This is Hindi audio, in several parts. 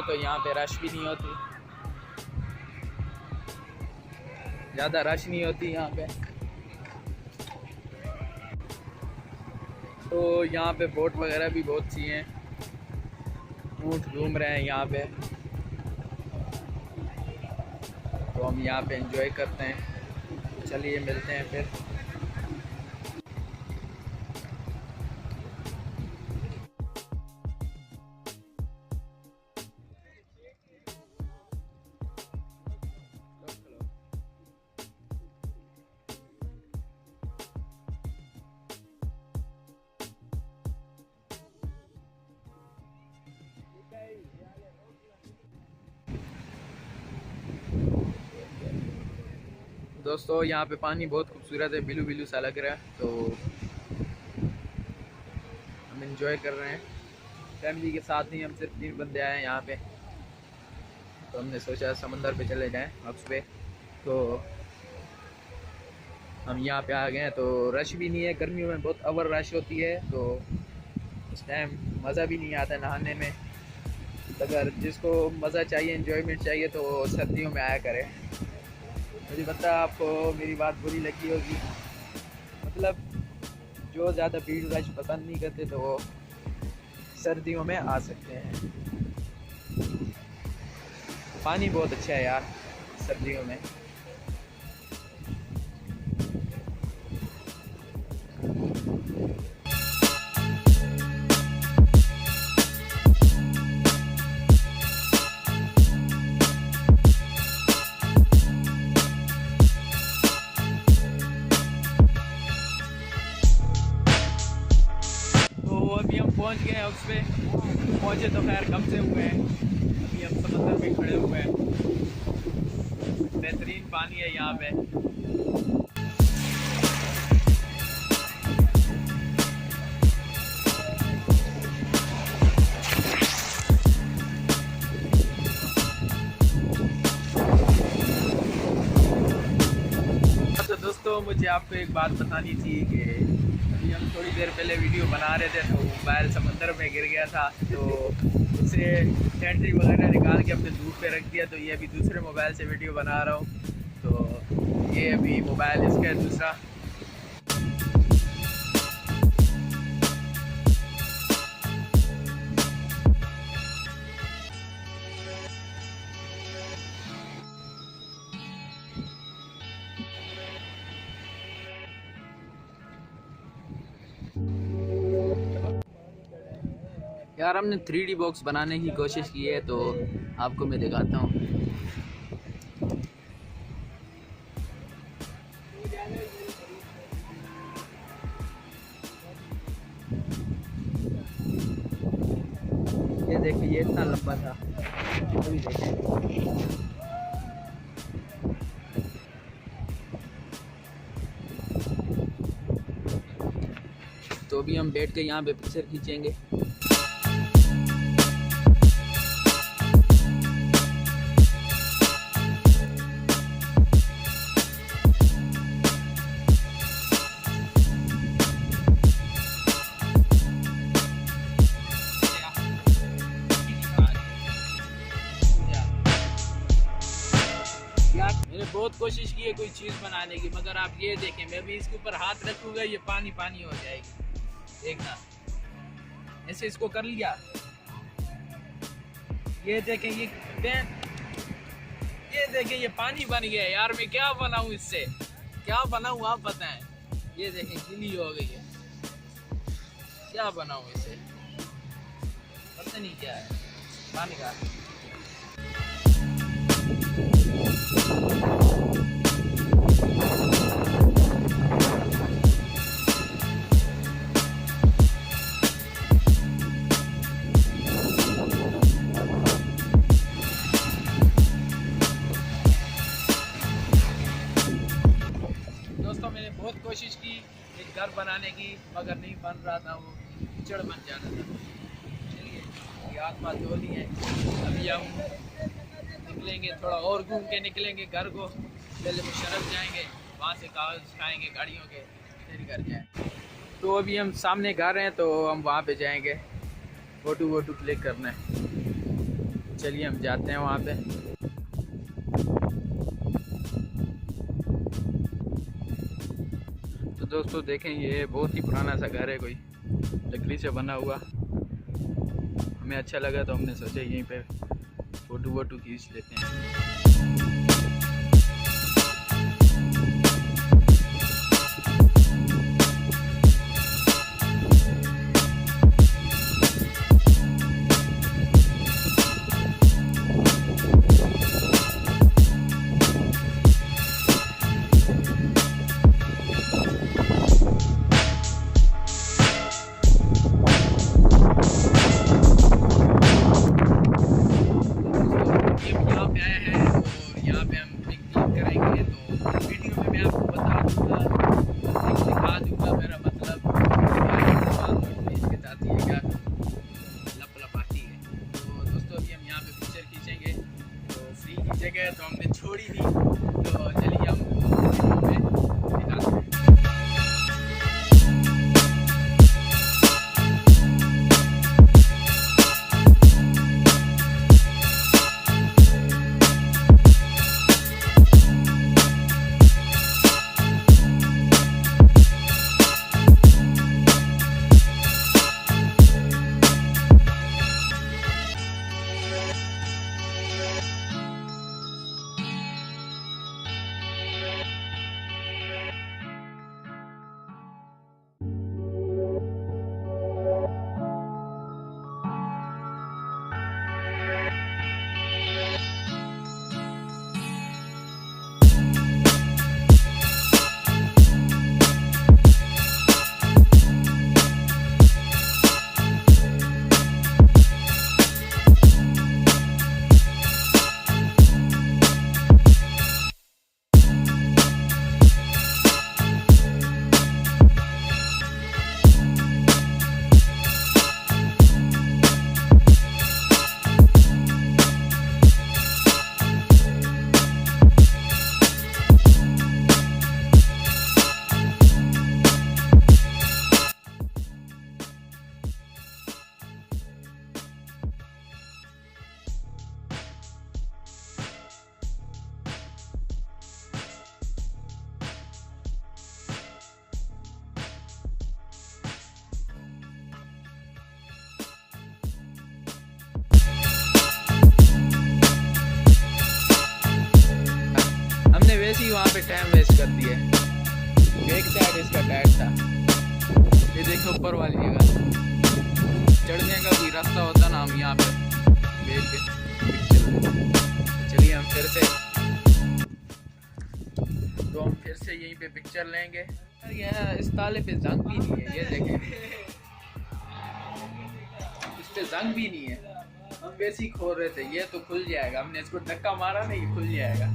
तो यहाँ पे रश भी नहीं होती, ज़्यादा रश नहीं होती यहाँ पे। तो यहाँ पे बोट वगैरह भी बहुत सी हैं, ऊँट घूम रहे हैं यहाँ पे, तो हम यहाँ पे एंजॉय करते हैं। चलिए मिलते हैं फिर। दोस्तों यहाँ पे पानी बहुत खूबसूरत है, बिलू बिलू सा लग रहा है, तो हम एंजॉय कर रहे हैं। फैमिली के साथ ही हम सिर्फ 3 बंदे आए हैं यहाँ पे, तो हमने सोचा समंदर पे चले जाएं हॉक्स-बे। तो हम यहाँ पे आ गए हैं, तो रश भी नहीं है, गर्मियों में बहुत ओवर रश होती है, तो इस टाइम मज़ा भी नहीं आता नहाने में। अगर जिसको मज़ा चाहिए, एंजॉयमेंट चाहिए, तो सर्दियों में आया करे। मुझे पता है आपको मेरी बात बुरी लगी होगी, मतलब जो ज़्यादा भीड़ रश पसंद नहीं करते तो वो सर्दियों में आ सकते हैं। पानी बहुत अच्छा है यार सर्दियों में। अभी हम पहुंच गए हैं उसपे, पहुंचे तो खैर कब से हुए हैं। अभी हम समंदर में खड़े हुए हैं, बेहतरीन पानी है यहाँ पे। तो दोस्तों मुझे आपको एक बात बतानी थी कि अभी हम थोड़ी देर पहले वीडियो बना रहे थे, तो मोबाइल समंदर में गिर गया था, तो उसे सेंट्री वगैरह निकाल के अपने धूप पे रख दिया। तो ये अभी दूसरे मोबाइल से वीडियो बना रहा हूँ, तो ये अभी मोबाइल इसका है दूसरा। यार हमने 3D बॉक्स बनाने की कोशिश की है, तो आपको मैं दिखाता हूँ। ये देखिए, ये इतना लंबा था, अभी देखिए। तो अभी हम बैठ के यहाँ पे पिक्चर खींचेंगे। मैंने बहुत कोशिश की है कोई चीज़ बनाने की, मगर आप ये देखें, मैं भी इसके ऊपर हाथ रखूँगा ये पानी पानी हो जाएगी। देखना, ऐसे इसको कर लिया, ये देखें, ये देखें, ये पानी बन गया यार। मैं क्या बनाऊँ इससे, क्या बनाऊँ आप बताएं। ये देखें, गीली हो गई है, क्या बनाऊँ इससे, पता नहीं क्या है पानी का। दोस्तों मैंने बहुत कोशिश की एक घर बनाने की, मगर नहीं बन रहा था, वो कीचड़ बन जाना था। चलिए ये हाथ पाथ धो लिए, अभी हम निकलेंगे, थोड़ा और घूम के निकलेंगे घर को। पहले मुशर्रफ जाएंगे, वहाँ से कागज खाएंगे गाड़ियों के, फिर घर जाएंगे। तो अभी हम सामने घर हैं, तो हम वहाँ पे जाएंगे, फोटो वोटो क्लिक करना है। चलिए हम जाते हैं वहाँ पे। तो दोस्तों देखें, ये बहुत ही पुराना सा घर है, कोई लकड़ी से बना हुआ। हमें अच्छा लगा तो हमने सोचा यहीं पे फ़ोटो वोटो खींच लेते हैं। जगह तो हमने छोड़ी नहीं, तो चलिए हम निकालते हैं। वैसे ही वहाँ पे टाइम वेस्ट कर दिया। बैक साइड इसका टायर था। ये देखो ऊपर वाली जगह चढ़ने का कोई रास्ता होता ना, हम यहाँ पे बैठ के पिक्चर। चलिए हम फिर से यहीं पे पिक्चर लेंगे। यहाँ इस ताले पे जंग भी नहीं है, ये देखें, इस पे जंग भी नहीं है। हम वैसे ही खोल रहे थे, ये तो खुल जाएगा। हमने इसको धक्का मारा नहीं, खुल जाएगा।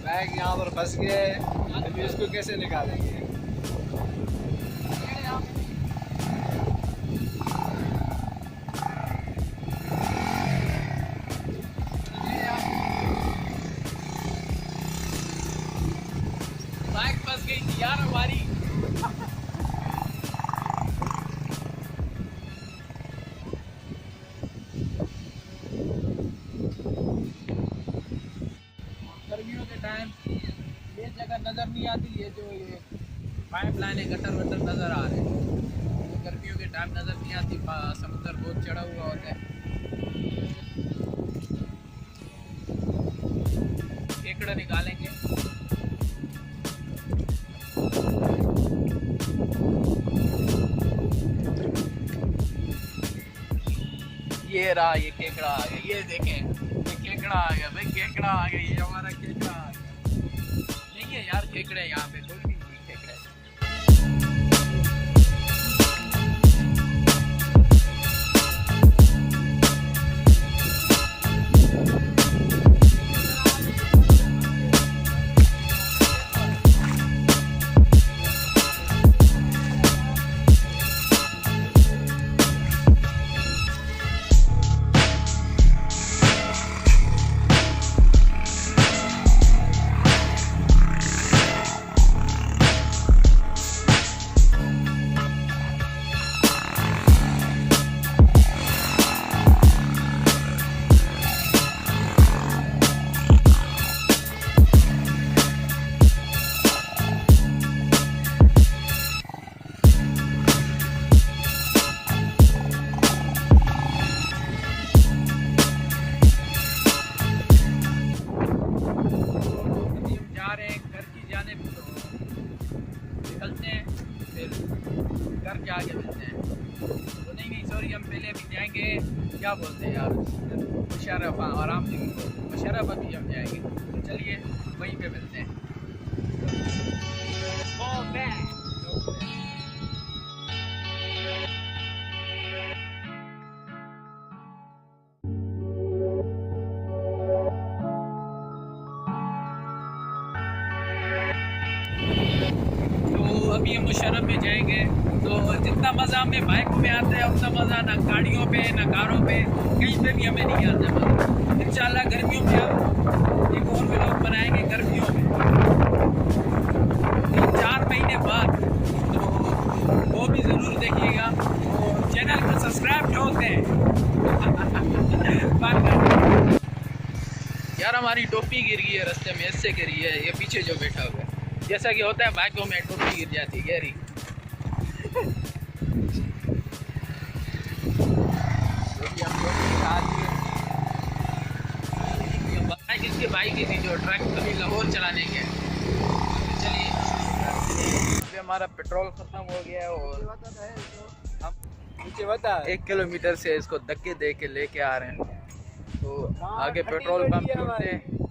बैग यहाँ पर फंस गए, अभी इसको कैसे निकालेंगे? बाइक फंस गई थी यार हमारी। गर्मियों के टाइम ये जगह नज़र नहीं आती, ये जो ये पाइप लाइन गटर वटर नज़र आ रहे हैं, तो गर्मियों के टाइम नज़र नहीं आती। समुद्र बहुत चढ़ा हुआ होता है। केकड़ा निकालेंगे। ये रहा, ये केकड़ा आ गया, ये देखें, ये केकड़ा आ गया भाई, केकड़ा आ गया, ये हमारा केकड़ा आ गया। नहीं है यार केकड़े यहाँ पे, कोई भी नहीं केकड़े। घर जाके मिलते हैं। तो नहीं सॉरी, हम पहले अभी जाएंगे, क्या बोलते हैं यार, मुशर्रफ, आराम से मुशर्रफ अभी हम जाएंगे। तो चलिए वहीं पे मिलते हैं। अभी हम मुशर्रफ में जाएंगे, तो जितना मज़ा हमें बाइकों में आता है उतना मज़ा ना गाड़ियों पे ना कारों पे, कहीं पे भी हमें नहीं आता मज़ा। इंशाल्लाह गर्मियों में हम एक और व्लॉग बनाएंगे गर्मियों में, 4 महीने बाद, तो वो भी ज़रूर देखिएगा। तो चैनल को सब्सक्राइब ठोक दें। यार हमारी टोपी गिर गई है रास्ते में, इससे गिरी है, ये पीछे जो बैठा हुआ है, जैसा कि होता है बाइकों में टोपी गिर जाती है गहरी। बाइक इसकी बाइक ही थी जो ट्रक कभी लाहौर चलाने के। चलिए अभी हमारा पेट्रोल खत्म हो गया है और हम नीचे बता 1 किलोमीटर से इसको धक्के दे के लेके आ रहे हैं। तो आगे पेट्रोल पंप ढूंढते हैं।